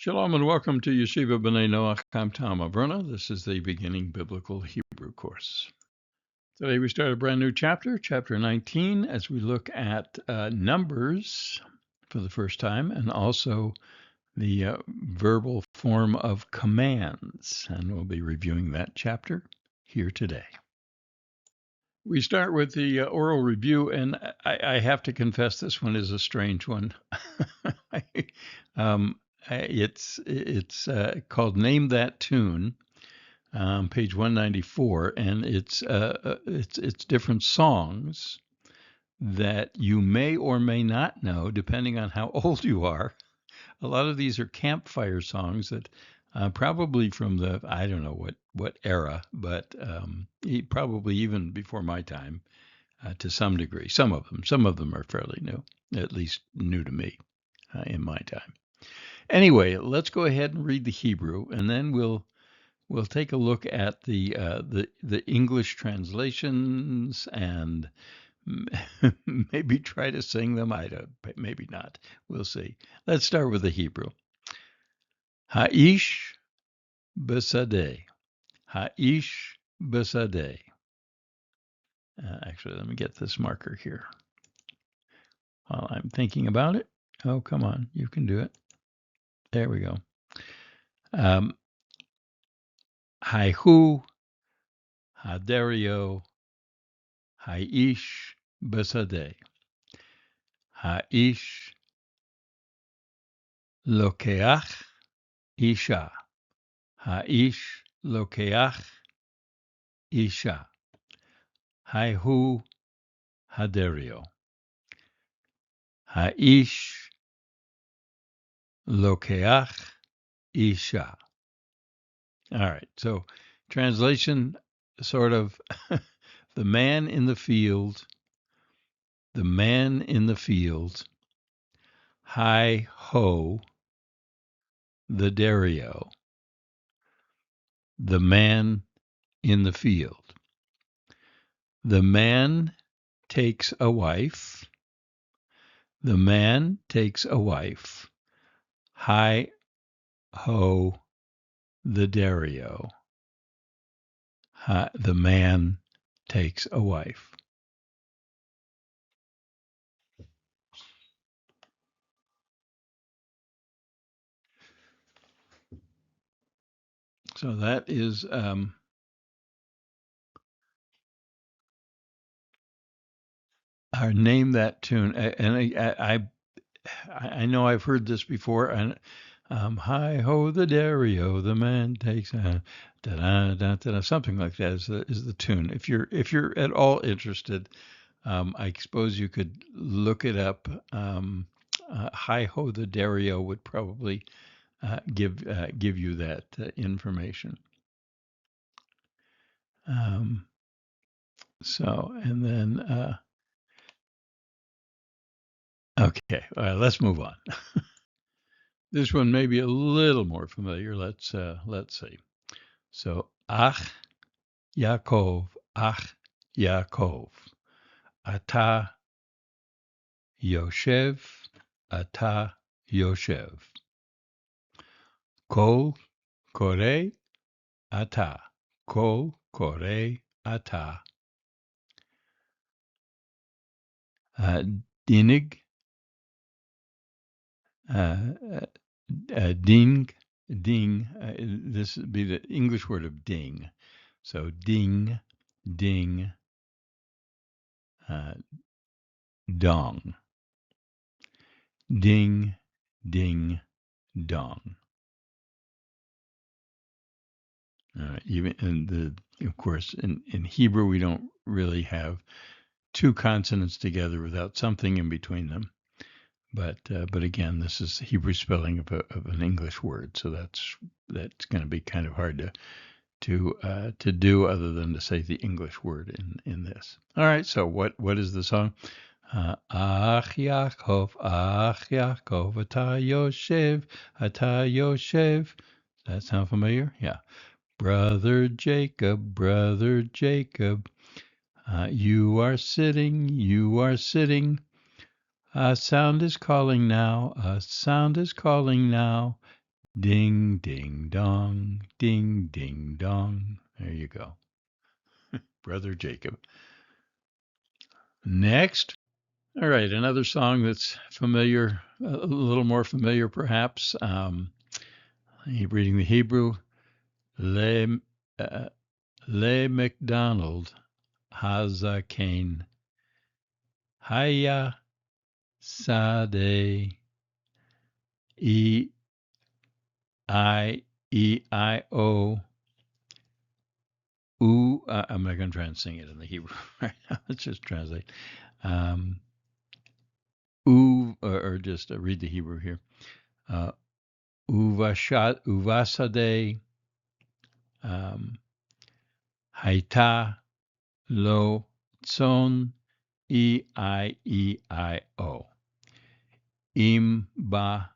Shalom and welcome to Yeshiva B'nai Noach. I'm Tom Averna. This is the Beginning Biblical Hebrew course. Today we start a brand new chapter, chapter 19, as we look at numbers for the first time and also the verbal form of commands. And we'll be reviewing that chapter here today. We start with the oral review, and I have to confess this one is a strange one. It's called Name That Tune, page 194, and it's different songs that you may or may not know, depending on how old you are. A lot of these are campfire songs that probably from the, I don't know what era, but probably even before my time to some degree. Some of them are fairly new, at least new to me in my time. Anyway, let's go ahead and read the Hebrew, and then we'll take a look at the English translations and maybe try to sing them. Maybe not. We'll see. Let's start with the Hebrew. Ha'ish b'sadeh. Ha'ish b'sadeh. Actually, let me get this marker here while I'm thinking about it. Oh, come on. You can do it. There we go. Haihu, haderio, ha'ish b'sadeh. Ha'ish lokeach isha. Ha'ish lokeach isha. Haihu haderio. Ha'ish lokeach isha. All right, so translation sort of the man in the field, hi ho, the Dario, the man in the field. The man takes a wife. The man takes a wife. Hi ho, the Dario. The man takes a wife. So that is our Name That Tune. And I know I've heard this before. And hi ho, the Dario, the man takes a da-da-da-da-da, something like that is the tune. If you're at all interested, I suppose you could look it up. Hi ho, the Dario would probably give you that information. So, and then okay, let's move on. This one may be a little more familiar. Let's see. So, Ach Yaakov, Ata Yoshev, Kol Kore Ata, Kol Kore Ata. Dinig, ding, this would be the English word of ding. So ding, dong. Ding, dong. Of course, in Hebrew, we don't really have two consonants together without something in between them. But again, this is the Hebrew spelling of an English word, so that's going to be kind of hard to do other than to say the English word in this. All right, so what is the song? Ach Yaakov, Ata Yoshev. Does that sound familiar? Yeah. Brother Jacob, you are sitting. A sound is calling now, Ding, ding, dong, ding, ding, dong. There you go. Brother Jacob. Next. All right, another song that's familiar, a little more familiar perhaps. Reading the Hebrew. Le, uh, Le McDonald Hazaken Haya Sade E-I-E-I-O I'm not going to try and sing it in the Hebrew right now. Let's just translate. Or just read the Hebrew here. Uvasade Haita Lo Tson E-I-E-I-O Im Ba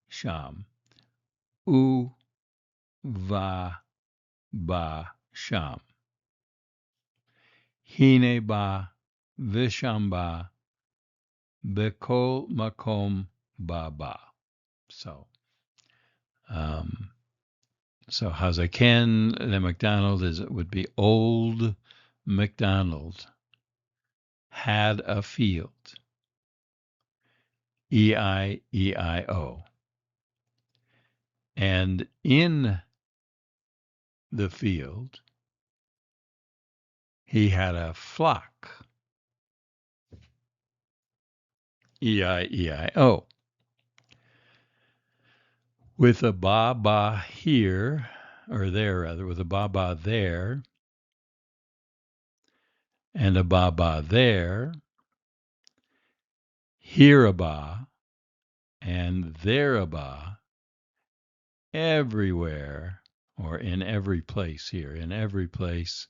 Sham U Va Ba Sham Hine Ba Visham Ba Bekol Makom Ba Ba. So Hazaken Le McDonald would be old McDonald had a field. E-I-E-I-O. And in the field, he had a flock. E-I-E-I-O. With a ba-ba here, or there rather, with a ba-ba there, and a ba-ba there, here a ba, and there a ba, everywhere, or in every place here, in every place,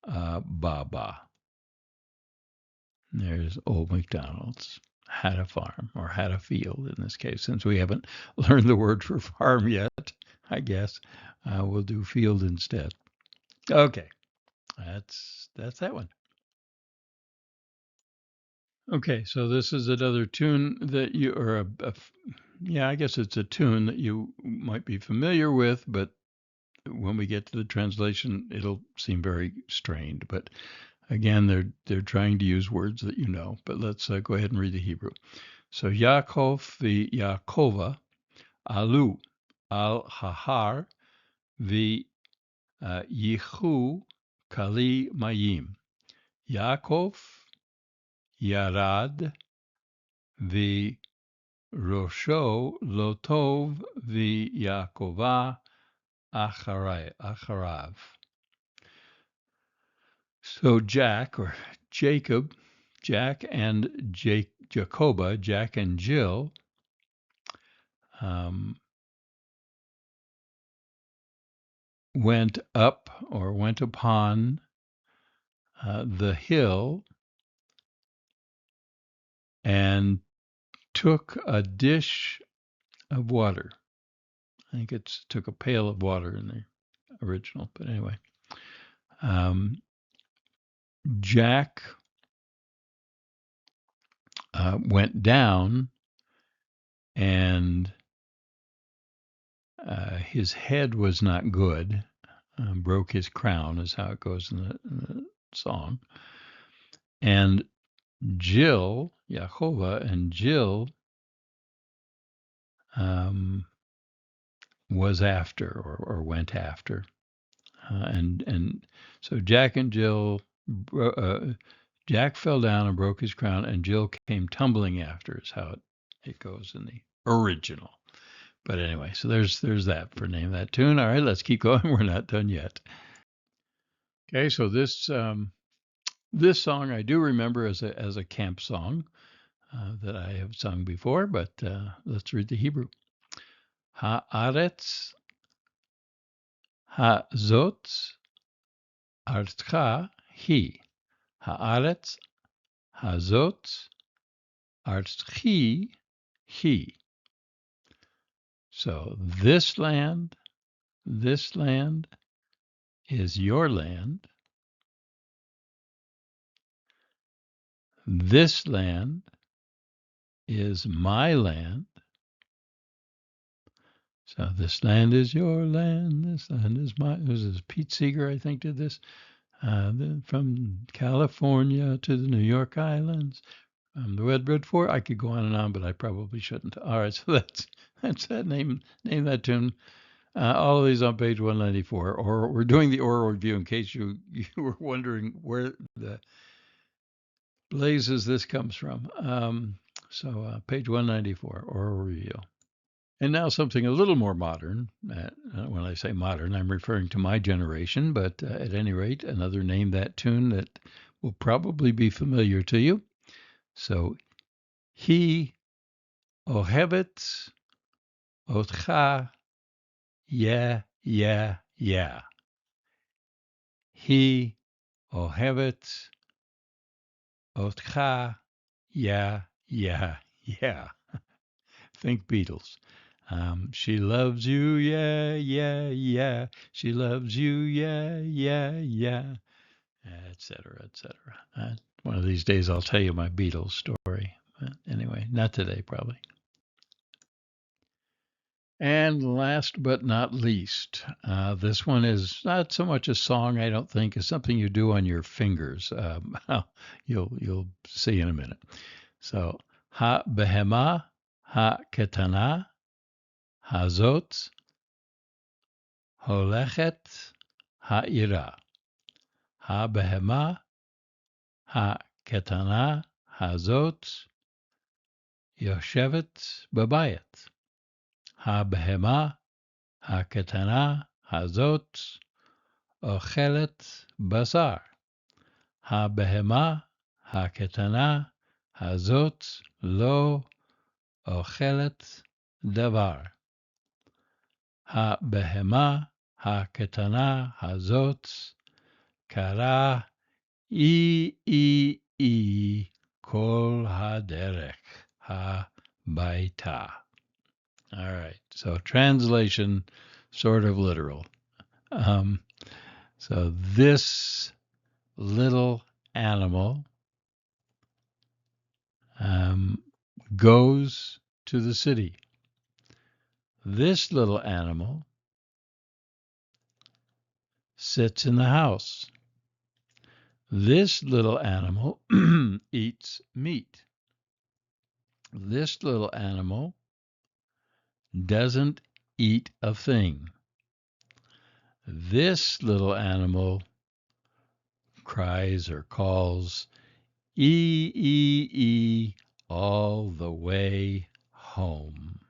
ba-ba. There's Old McDonald's. Had a farm, or had a field in this case. Since we haven't learned the word for farm yet, I guess we'll do field instead. Okay, that's that one. Okay, so this is another tune that you, or yeah, I guess it's a tune that you might be familiar with, but when we get to the translation, it'll seem very strained. But again, they're trying to use words that you know. But let's go ahead and read the Hebrew. So Yaakov the Yaakova alu al hahar the yichu kali mayim. Yaakov yarad the rosho lotov the Yaakova acharav. So Jack or Jacob, Jack and Jacoba, Jack and Jill, went up or went upon the hill and took a dish of water. I think it's took a pail of water in the original, but anyway. Jack went down and his head was not good, broke his crown is how it goes in the song. And Jill, Yahovah, and Jill was after or went after. And so Jack and Jill, Jack fell down and broke his crown, and Jill came tumbling after is how it goes in the original. But anyway, so there's that for name that tune. All right, let's keep going. We're not done yet. Okay, so this song I do remember as a camp song that I have sung before, but let's read the Hebrew. Haaretz hazot artcha hi. Haaretz hazot artchi hi. So this land is your land. This land is my land. So this land is your land. This land is mine. This is Pete Seeger, I think, did this. From California to the New York Islands. The Redbird Four. I could go on and on, but I probably shouldn't. All right, so that's that name that tune. All of these on page 194. Or we're doing the oral review in case you were wondering where the blazes this comes from. So page 194, oral review. And now something a little more modern. When I say modern, I'm referring to my generation, but at any rate, another name that tune that will probably be familiar to you. So, he ohevet otcha, yeah, yeah, yeah. He ohevet otcha, yeah, yeah, yeah. Think Beatles. She loves you, yeah, yeah, yeah. She loves you, yeah, yeah, yeah, etc., etc. One of these days I'll tell you my Beatles story. Anyway, not today, probably. And last but not least, this one is not so much a song, I don't think. It's something you do on your fingers. You'll see in a minute. So, ha behema, ha ketana, hazot, holechet, ha'ira. Ha behema, ha ketana, hazot, yoshevet babayet. Ha behema, ha ketana, hazot, אוכלת בשר. הבהמה הקטנה הזאת לא אוכלת דבר. הבהמה הקטנה הזאת קראה אי כל הדרך הביתה. All right, so translation, sort of literal. So this little animal goes to the city. This little animal sits in the house. This little animal eats meat. This little animal doesn't eat a thing. This little animal cries or calls ee all the way home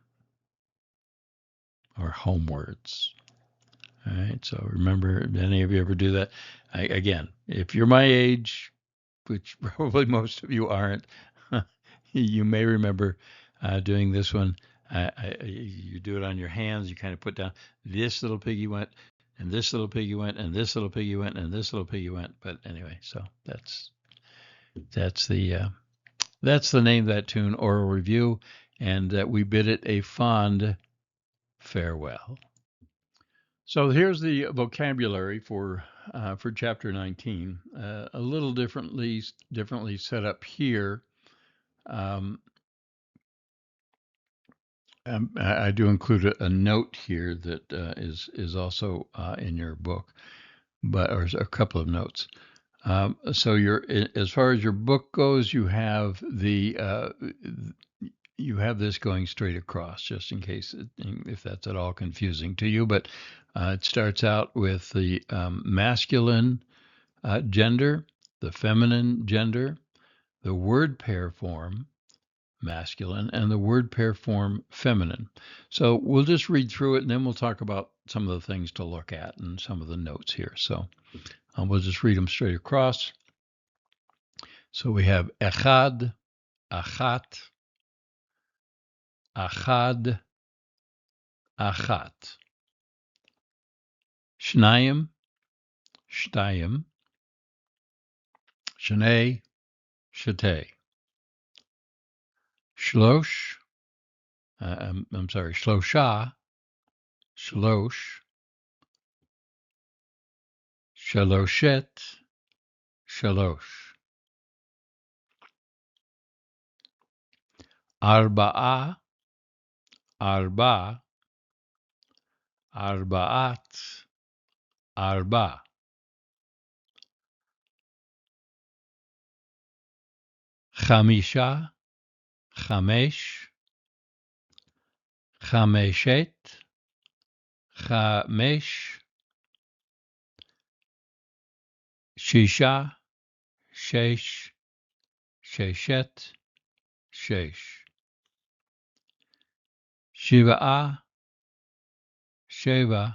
or homewards. All right, so remember, any of you ever do that? Again, if you're my age, which probably most of you aren't, you may remember doing this one. You do it on your hands. You kind of put down, this little piggy went, and this little piggy went, and this little piggy went, and this little piggy went. But anyway, so that's the name of that tune, oral review, and we bid it a fond farewell. So here's the vocabulary for chapter 19. A little differently set up here. I do include a note here that is also in your book, or a couple of notes. So as far as your book goes, you have this going straight across, just in case if that's at all confusing to you. But it starts out with the masculine gender, the feminine gender, the word pair form, masculine, and the word pair form, feminine. So we'll just read through it, and then we'll talk about some of the things to look at and some of the notes here. So we'll just read them straight across. So we have echad, achat, achad, achat. Shnayim, shtayim. Shnei, shetei. Shlosh, I'm sorry, shlosha, shlosh. Shaloshet, shalosh. Arba'a, arba. arba'at, arba. Chamisha, chamesh, chameshet, chamesh, shisha, shesh, sheshet, shesh. Shiva'a, sheva,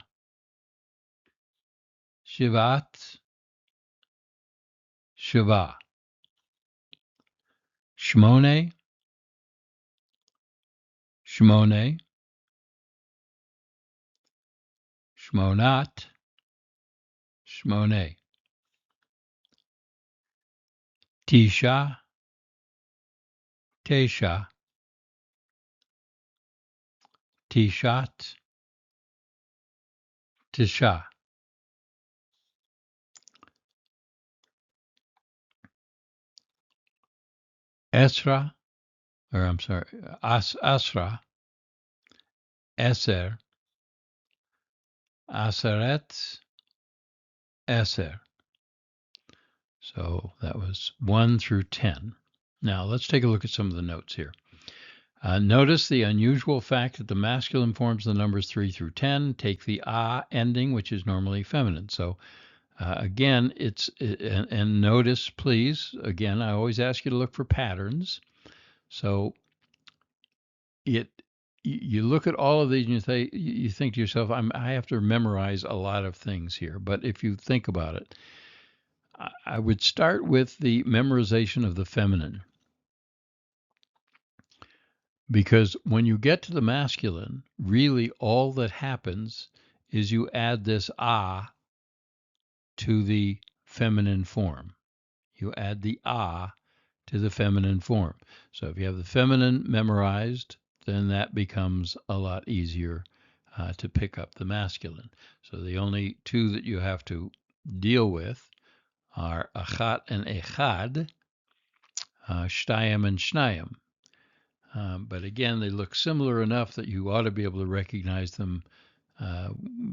shivat, shiva. Shmone, shmone, shmonat, shmone. Tisha, tesha, tishat, tisha. Esra, or I'm sorry, asra, eser, aseret, eser. So that was 1 through 10. Now let's take a look at some of the notes here. Notice the unusual fact that the masculine forms of the numbers 3 through 10 take the a ending, which is normally feminine. So again, and notice, please, again, I always ask you to look for patterns. So you look at all of these and you think to yourself, I have to memorize a lot of things here. But if you think about it, I would start with the memorization of the feminine. Because when you get to the masculine, really all that happens is you add this a to the feminine form. You add the a to the feminine form. So if you have the feminine memorized, then that becomes a lot easier to pick up the masculine. So the only two that you have to deal with are achat and echad, shtayim and shnayim. But again, they look similar enough that you ought to be able to recognize them,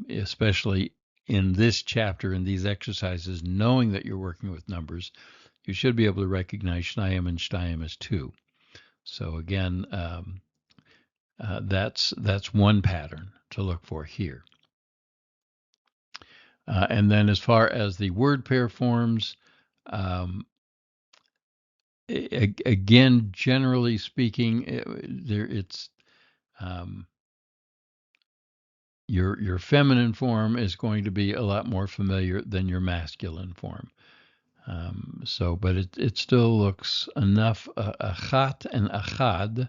especially in this chapter, in these exercises, knowing that you're working with numbers. You should be able to recognize shnayim and shtayim as 2. So again, that's one pattern to look for here. And then as far as the word pair forms, again, generally speaking, your feminine form is going to be a lot more familiar than your masculine form. But it still looks enough. Achat and achad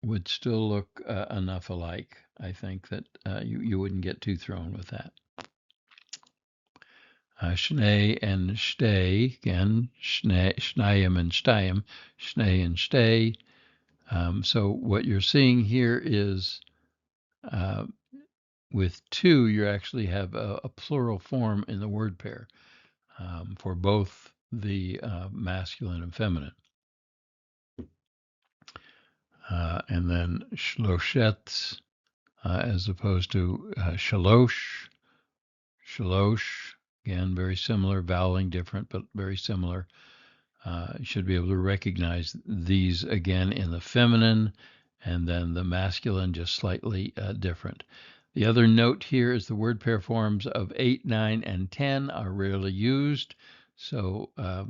would still look enough alike. I think that you wouldn't get too thrown with that. Shnei and shtei, again, shnayim and shtayim, shnei and shtei. So what you're seeing here is with 2, you actually have a plural form in the word pair for both the masculine and feminine. And then shloshet as opposed to shalosh. Shalosh, again, very similar, voweling different, but very similar. You should be able to recognize these again in the feminine, and then the masculine just slightly different. The other note here is the word pair forms of 8, 9, and 10 are rarely used. So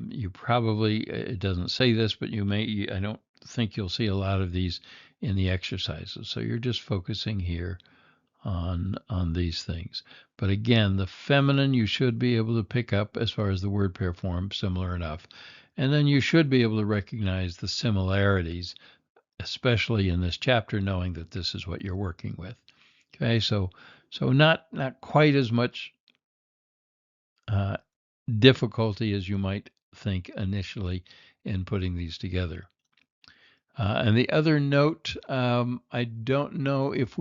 you probably, it doesn't say this, but I don't think you'll see a lot of these in the exercises. So you're just focusing here on these things. But again, the feminine you should be able to pick up as far as the word pair form, similar enough. And then you should be able to recognize the similarities, especially in this chapter, knowing that this is what you're working with. Okay, so not quite as much difficulty as you might think initially in putting these together. And the other note, I don't know if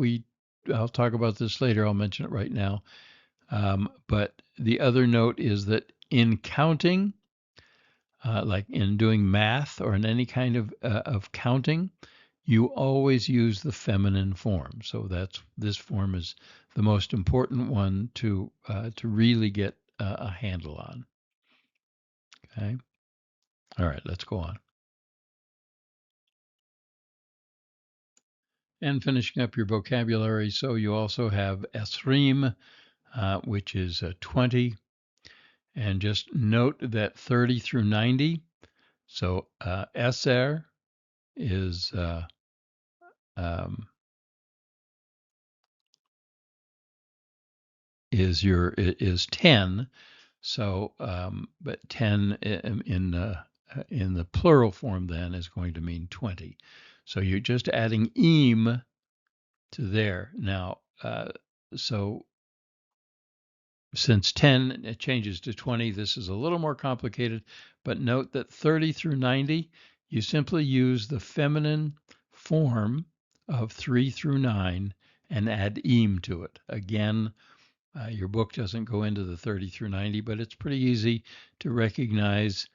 I'll talk about this later, I'll mention it right now. But the other note is that in counting, like in doing math or in any kind of counting, you always use the feminine form. So this form is the most important one to really get a handle on. Okay. All right, let's go on. And finishing up your vocabulary, so you also have esrim, which is 20. And just note that 30 through 90. So eser is is 10. So, but 10 in the plural form then is going to mean 20. So you're just adding im to there. Now, so since 10 it changes to 20, this is a little more complicated, but note that 30 through 90, you simply use the feminine form of 3 through 9 and add im to it. Again, your book doesn't go into the 30 through 90, but it's pretty easy to recognize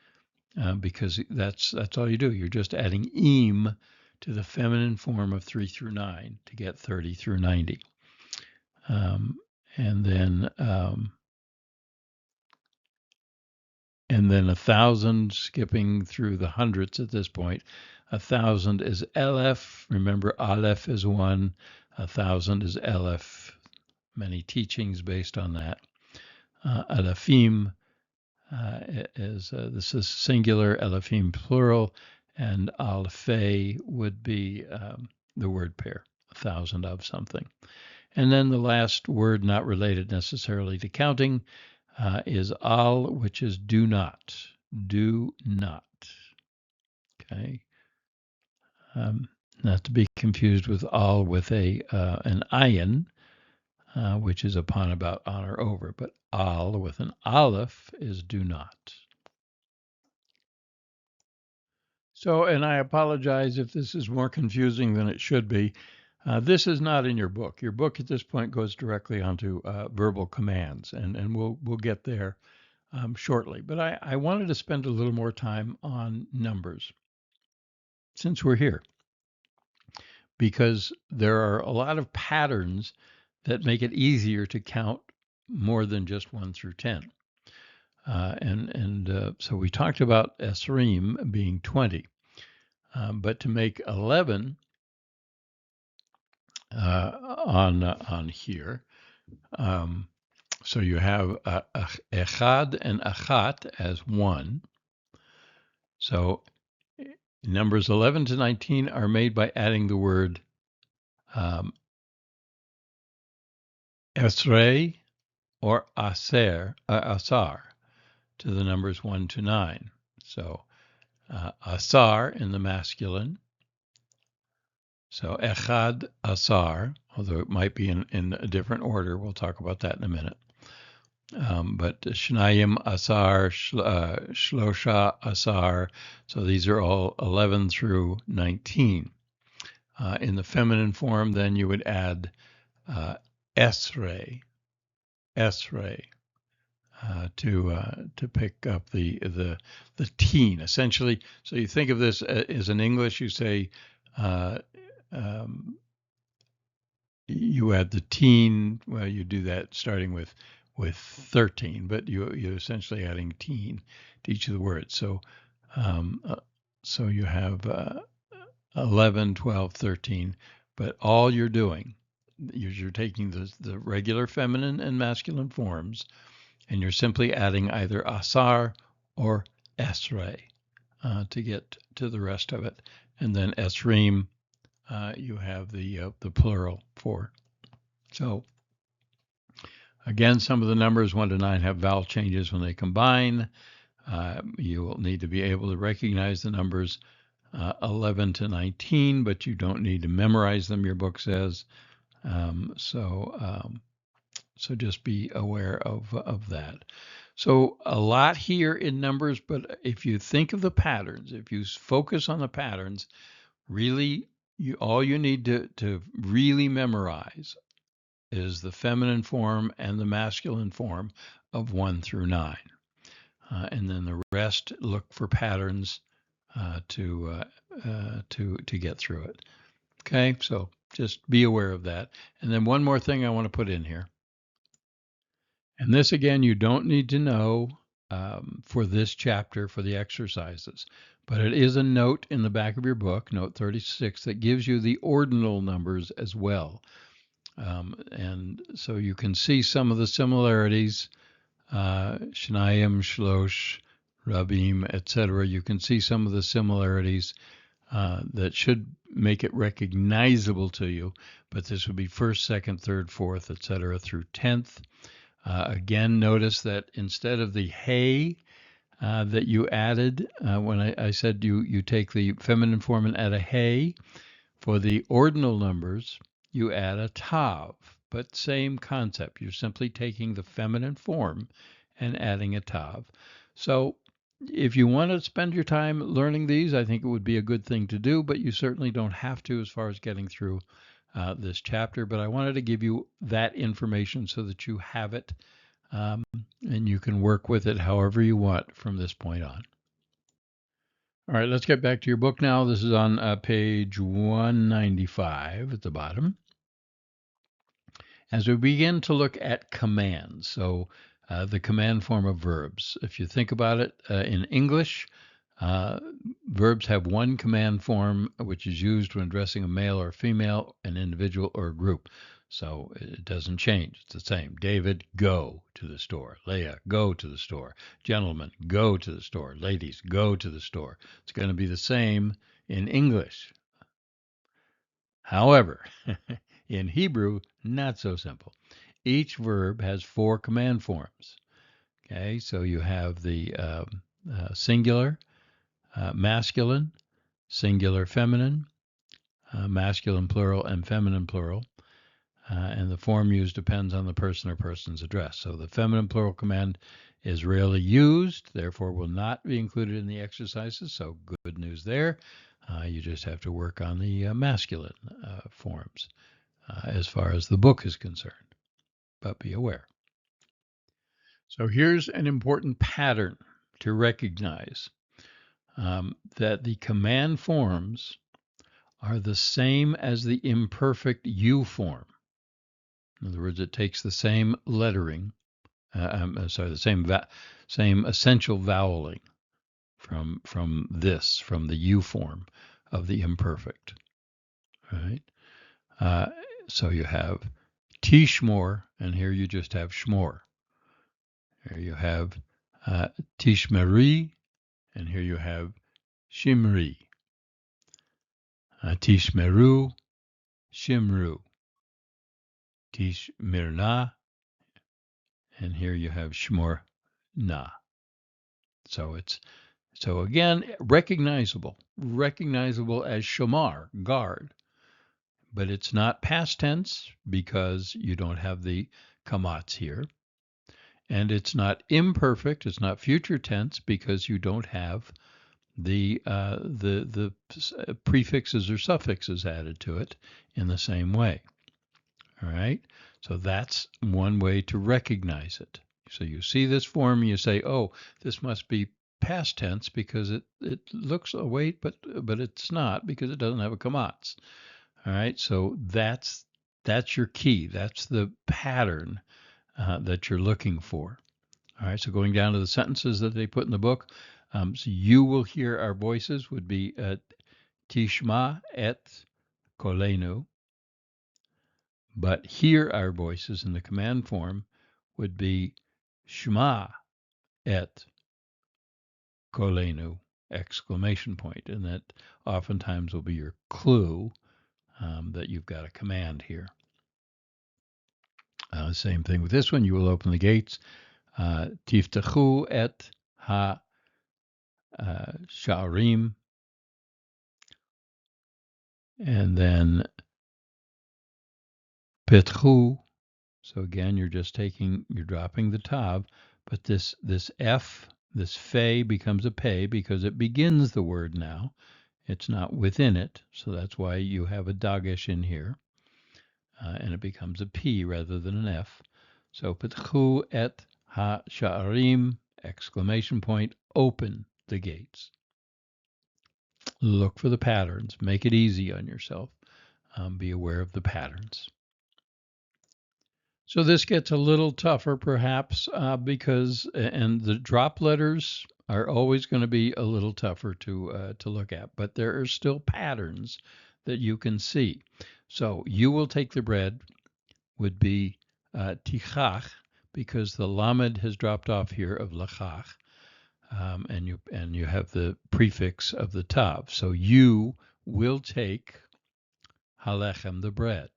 because that's all you do. You're just adding im to the feminine form of 3 through 9 to get 30 through 90. And then 1,000, skipping through the hundreds at this point. 1,000 is Aleph. Remember, Aleph is 1. 1,000 is Aleph. Many teachings based on that. Alephim is this is singular, Alephim plural, and Alphe would be the word pair, 1,000 of something. And then the last word, not related necessarily to counting, is al, which is do not. Do not. Okay. Not to be confused with al with an ayin, which is upon, about, on, or over. But al with an aleph is do not. So, and I apologize if this is more confusing than it should be. This is not in your book. Your book at this point goes directly onto verbal commands, and we'll get there shortly. But I wanted to spend a little more time on numbers since we're here, because there are a lot of patterns that make it easier to count more than just 1 through 10. So we talked about esrim being 20, but to make 11 on here, so you have echad and achat as 1. So numbers 11 to 19 are made by adding the word esrei or asar to the numbers 1 to 9. So asar in the masculine. So echad asar, although it might be in a different order. We'll talk about that in a minute. But shnayim asar, shlosha asar. So these are all 11 through 19. In the feminine form, then you would add esrei to pick up the teen, essentially. So you think of this as in English, you say you add the teen. Well, you do that starting with 13, but you're essentially adding teen to each of the words. So so you have 11, 12, 13, but all you're doing is you're taking the regular feminine and masculine forms, and you're simply adding either asar or esrei to get to the rest of it. And then esrim, you have the plural for. So again, some of the numbers 1 to 9 have vowel changes when they combine. You will need to be able to recognize the numbers 11 to 19, but you don't need to memorize them, your book says. So just be aware of that. So a lot here in numbers, but if you think of the patterns, if you focus on the patterns, really, all you need to really memorize is the feminine form and the masculine form of 1 through 9. And then the rest, look for patterns to to get through it. Okay, so just be aware of that. And then one more thing I want to put in here. And this, again, you don't need to know for this chapter for the exercises, but it is a note in the back of your book, note 36, that gives you the ordinal numbers as well. And so you can see some of the similarities, Shnayim, Shlosh, Rabim, etc. You can see some of the similarities that should make it recognizable to you, but this would be first, second, third, fourth, etc. through 10th. Again, notice that instead of the hey that you added, when I said you take the feminine form and add a hey, for the ordinal numbers, you add a tav, but same concept. You're simply taking the feminine form and adding a tav. So if you want to spend your time learning these, I think it would be a good thing to do, but you certainly don't have to as far as getting through this chapter. But I wanted to give you that information so that you have it and you can work with it however you want from this point on. All right, let's get back to your book now. This is on page 195 at the bottom. As we begin to look at commands, so the command form of verbs. If you think about it in English, verbs have one command form which is used when addressing a male or female, an individual, or a group. So it doesn't change. It's the same. David, go to the store. Leah, go to the store. Gentlemen, go to the store. Ladies, go to the store. It's going to be the same in English. However, in Hebrew, not so simple. Each verb has four command forms. Okay, so you have the singular, masculine, singular feminine, masculine plural, and feminine plural. And the form used depends on the person or person's address. So the feminine plural command is rarely used, therefore will not be included in the exercises. So good news there. You just have to work on the masculine forms as far as the book is concerned. But be aware. So here's an important pattern to recognize, that the command forms are the same as the imperfect you form. In other words, it takes the same lettering, the same essential voweling from the you form of the imperfect. Right? So you have tishmor, and here you just have shmor. Here you have tishmeri, and here you have shimri. Tishmeru, shimru. Tishmirna, and here you have shmor na. So again, recognizable as shamar, guard, but it's not past tense because you don't have the kamats here, and it's not imperfect, it's not future tense because you don't have the prefixes or suffixes added to it in the same way. All right, so that's one way to recognize it. So you see this form, you say, oh, this must be past tense because it looks a wait, but it's not because it doesn't have a kamats. All right, so that's your key. That's the pattern that you're looking for. All right, so going down to the sentences that they put in the book, so you will hear our voices would be tishma et kolenu. But here our voices in the command form would be Shema et kolenu, exclamation point. And that oftentimes will be your clue that you've got a command here. Same thing with this one. You will open the gates. Tiftachu et ha sha'arim. And then petchu. So again, you're dropping the tav, but this F, this fe becomes a pei because it begins the word now. It's not within it, so that's why you have a dagesh in here, and it becomes a P rather than an F. So petchu et ha sha'arim, exclamation point, open the gates. look for the patterns. Make it easy on yourself. Be aware of the patterns. So this gets a little tougher, perhaps, because and the drop letters are always going to be a little tougher to look at, but there are still patterns that you can see. So you will take the bread would be tichach, because the lamed has dropped off here of lachach, and you have the prefix of the tav. So you will take halechem, the bread.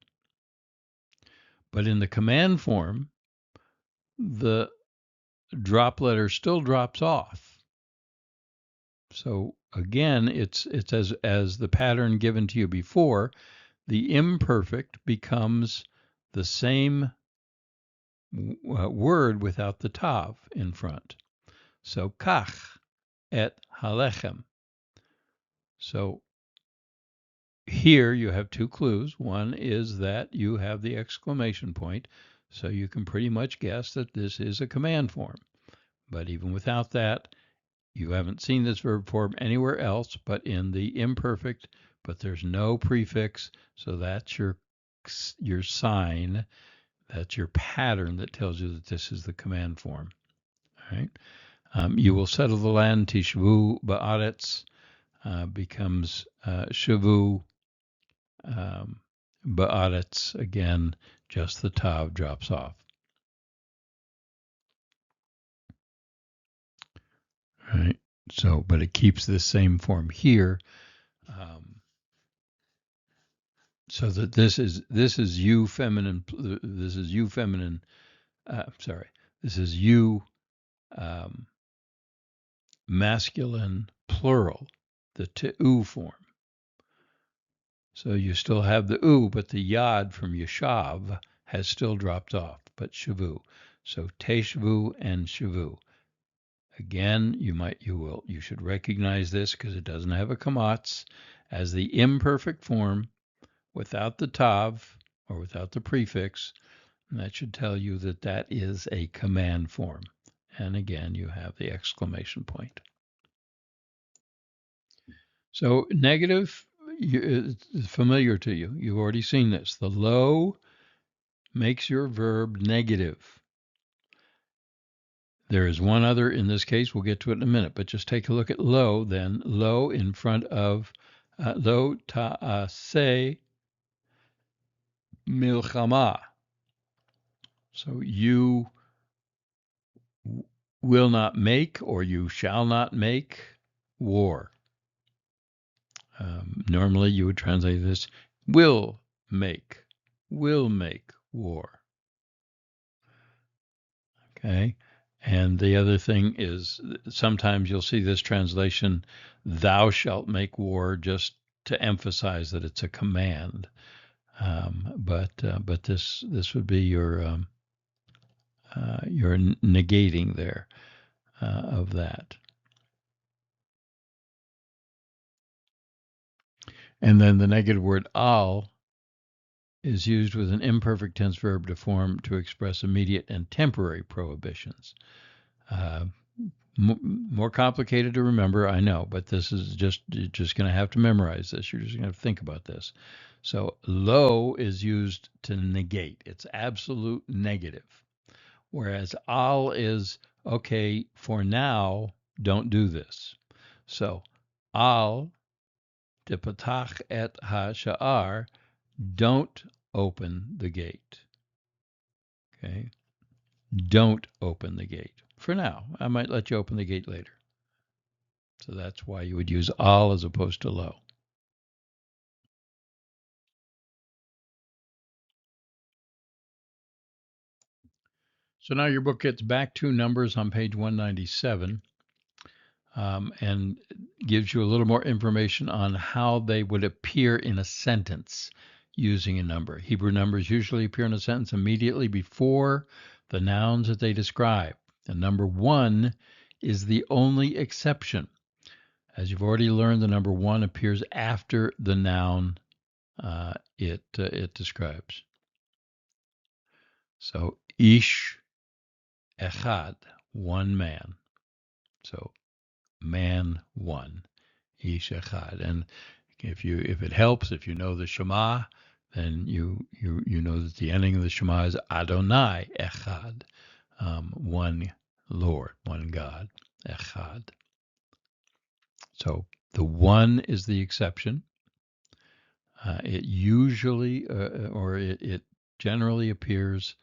But in the command form, the drop letter still drops off. So again, it's as the pattern given to you before. The imperfect becomes the same word without the tav in front. So kach et halechem. So here you have two clues. One is that you have the exclamation point, so you can pretty much guess that this is a command form. But even without that, you haven't seen this verb form anywhere else but in the imperfect, but there's no prefix, so that's your sign, that's your pattern that tells you that this is the command form. All right. You will settle the land, tishvu ba'aretz, becomes shavu ba'aretz, again, just the tav drops off. All right. So, but it keeps the same form here. So that this is you feminine, this is you feminine, this is you masculine plural, the te'u form. So you still have the u, but the yad from yeshav has still dropped off, but shavu. So teshvu and shavu. Again, you should recognize this because it doesn't have a kamatz as the imperfect form without the tav or without the prefix. And that should tell you that that is a command form. And again, you have the exclamation point. So negative is familiar to you. You've already seen this. The lo makes your verb negative. There is one other in this case. We'll get to it in a minute, but just take a look at lo then. Lo in front of lo ta'aseh milchama. So you will not make, or you shall not make, war. Normally you would translate this will make war. Okay. And the other thing is sometimes you'll see this translation, thou shalt make war, just to emphasize that it's a command. But this would be your negating there of that. And then the negative word al is used with an imperfect tense verb to form to express immediate and temporary prohibitions. More complicated to remember, I know, but this is you're just going to have to memorize this. You're just going to have to think about this. So lo is used to negate. It's absolute negative. Whereas al is, okay, for now, don't do this. So al tipatach et ha-sha'ar, don't open the gate. Okay? Don't open the gate. For now. I might let you open the gate later. So that's why you would use al as opposed to lo. So now your book gets back to numbers on page 197 and gives you a little more information on how they would appear in a sentence using a number. Hebrew numbers usually appear in a sentence immediately before the nouns that they describe. And number one is the only exception. As you've already learned, the number one appears after the noun it describes. So ish echad, one man. So man one. ish echad. And if it helps, if you know the Shema, then you know that the ending of the Shema is Adonai echad, one Lord, one God, echad. So the one is the exception. It usually, it generally appears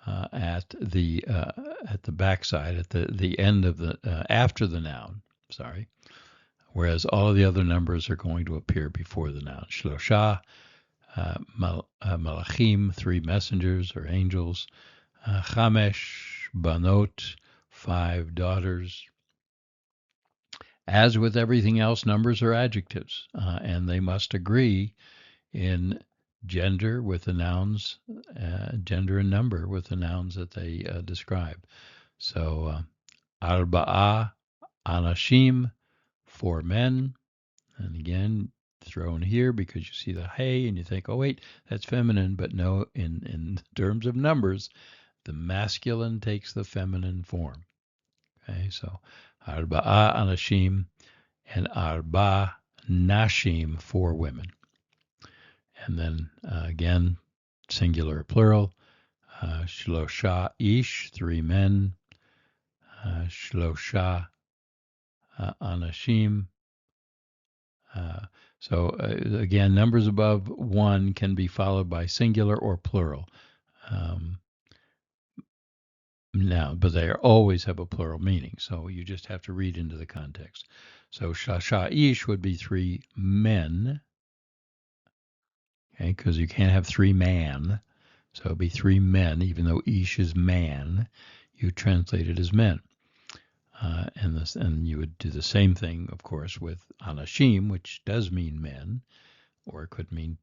at the backside, at the end of the after the noun. Sorry, whereas all of the other numbers are going to appear before the noun. Shlosha, malachim, 3 messengers or angels. Chamesh, banot, 5 daughters. As with everything else, numbers are adjectives, and they must agree in gender with the nouns, gender and number with the nouns that they describe. So, arba'a anashim, 4 men, and again thrown here because you see the hey and you think, oh wait, that's feminine, but no, in terms of numbers, the masculine takes the feminine form. Okay, so arba'a anashim and arba nashim, 4 women. And then again, singular, plural. Shlosha ish, 3 men. Shlosha anashim. So again, numbers above 1 can be followed by singular or plural. Now, but they always have a plural meaning, so you just have to read into the context. So shasha ish would be 3 men, okay, because you can't have 3 man. So it'd be 3 men, even though ish is man, you translate it as men. And you would do the same thing, of course, with anashim, which does mean men, or it could mean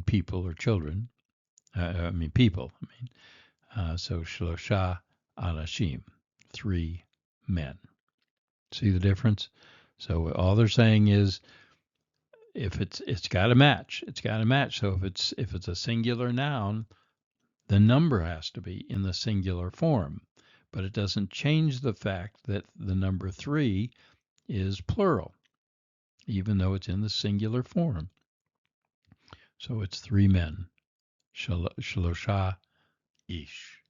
people or children. People. So shlosha anashim, 3 men. See the difference? So all they're saying is, if it's got to match. It's got to match. So if it's a singular noun, the number has to be in the singular form, but it doesn't change the fact that the number 3 is plural, even though it's in the singular form. So it's 3 men. Shlosha ish.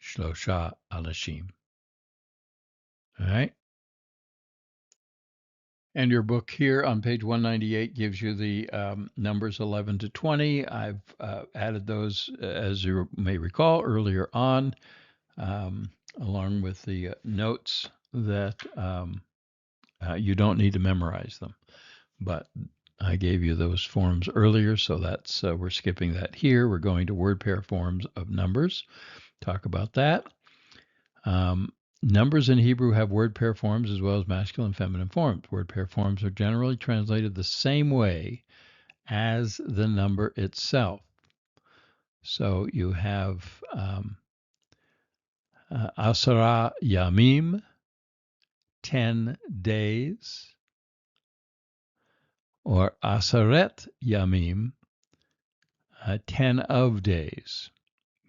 Shlosha anashim. All right. And your book here on page 198 gives you the numbers 11 to 20. I've added those, as you may recall, earlier on, along with the notes that you don't need to memorize them. But I gave you those forms earlier, so that's we're skipping that here. We're going to word pair forms of numbers. Talk about that. Numbers in Hebrew have word pair forms as well as masculine and feminine forms. Word pair forms are generally translated the same way as the number itself. So you have Asara Yamim, 10 days, or Asaret Yamim, 10 of days.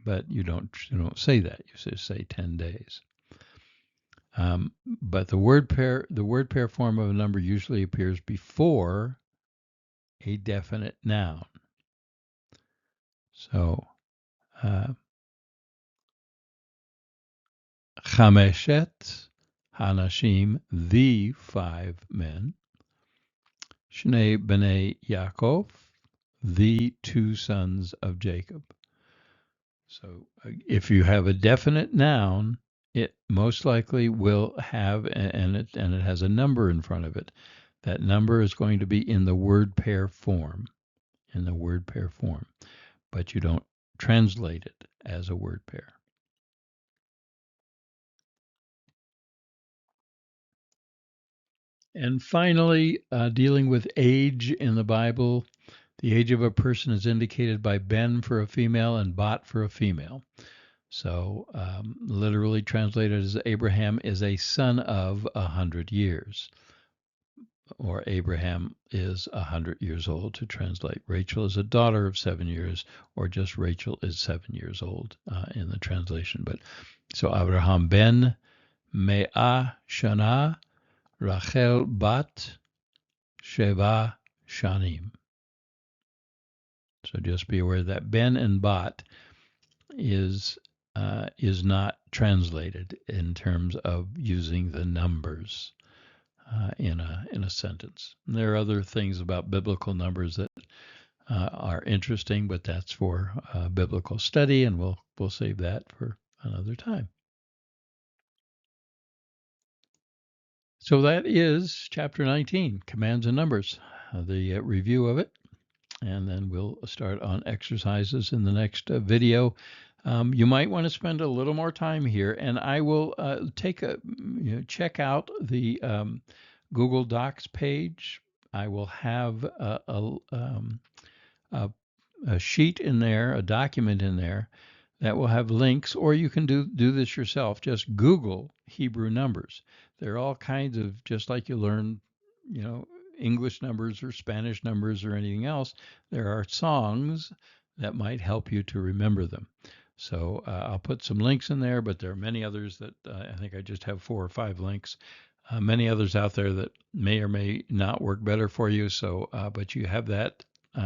But you don't say that. You just say 10 days. But the word pair form of a number usually appears before a definite noun. So, Chameshet Hanashim, the 5 men. Shnei Bnei Yaakov, the 2 sons of Jacob. So, if you have a definite noun, it most likely will have, and it has a number in front of it. That number is going to be in the word pair form, but you don't translate it as a word pair. And finally, dealing with age in the Bible, the age of a person is indicated by ben for a female and bat for a female. So literally translated as Abraham is a son of 100 years. Or Abraham is 100 years old to translate. Rachel is a daughter of 7 years, or just Rachel is 7 years old in the translation. But so Abraham ben Me'ah Shana, Rachel bat Sheva Shanim. So just be aware that ben and bat is not translated in terms of using the numbers in a sentence. And there are other things about biblical numbers that are interesting, but that's for biblical study, and we'll save that for another time. So that is chapter 19, Commands and Numbers, the review of it, and then we'll start on exercises in the next video. You might want to spend a little more time here, and I will check out the Google Docs page. I will have a sheet in there, a document in there that will have links, or you can do this yourself. Just Google Hebrew numbers. There are all kinds of, just like you learn, English numbers or Spanish numbers or anything else, there are songs that might help you to remember them. So I'll put some links in there, but there are many others that I think I just have 4 or 5 links. Many others out there that may or may not work better for you. So, but you have that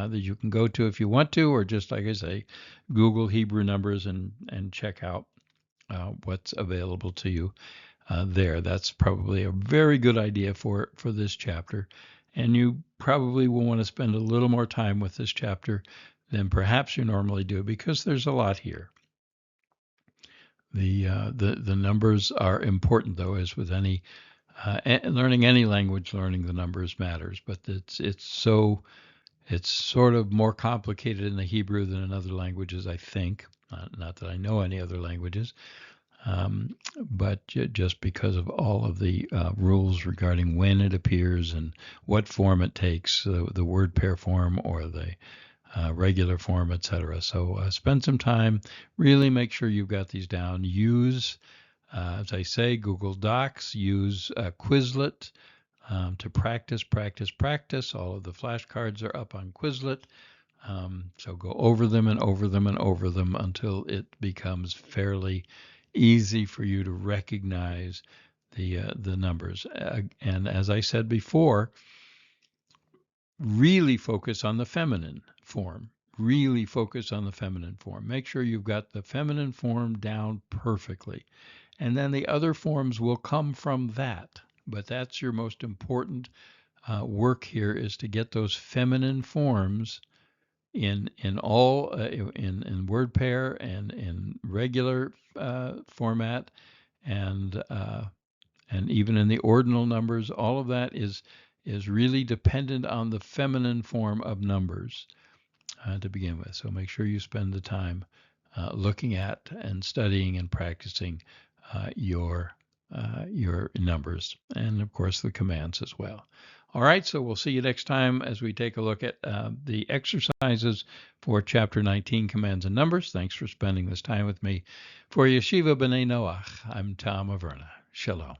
you can go to if you want to, or just like I say, Google Hebrew numbers and check out what's available to you there. That's probably a very good idea for this chapter. And you probably will want to spend a little more time with this chapter than perhaps you normally do, because there's a lot here. The numbers are important, though, as with any learning any language. Learning the numbers matters, but it's sort of more complicated in the Hebrew than in other languages, I think. Not that I know any other languages, but just because of all of the rules regarding when it appears and what form it takes, the word pair form or the regular form, etc. So spend some time, really make sure you've got these down. Use, as I say, Google Docs, use Quizlet to practice. All of the flashcards are up on Quizlet. So go over them and over them and over them until it becomes fairly easy for you to recognize the numbers. And as I said before, really focus on the feminine form. Make sure you've got the feminine form down perfectly. And then the other forms will come from that. But that's your most important work here, is to get those feminine forms in all in word pair and in regular format, and even in the ordinal numbers. All of that is really dependent on the feminine form of numbers to begin with. So make sure you spend the time looking at and studying and practicing your numbers, and of course the commands as well. All right, so we'll see you next time as we take a look at the exercises for Chapter 19, Commands and Numbers. Thanks for spending this time with me. For Yeshiva B'nai Noach, I'm Tom Averna. Shalom.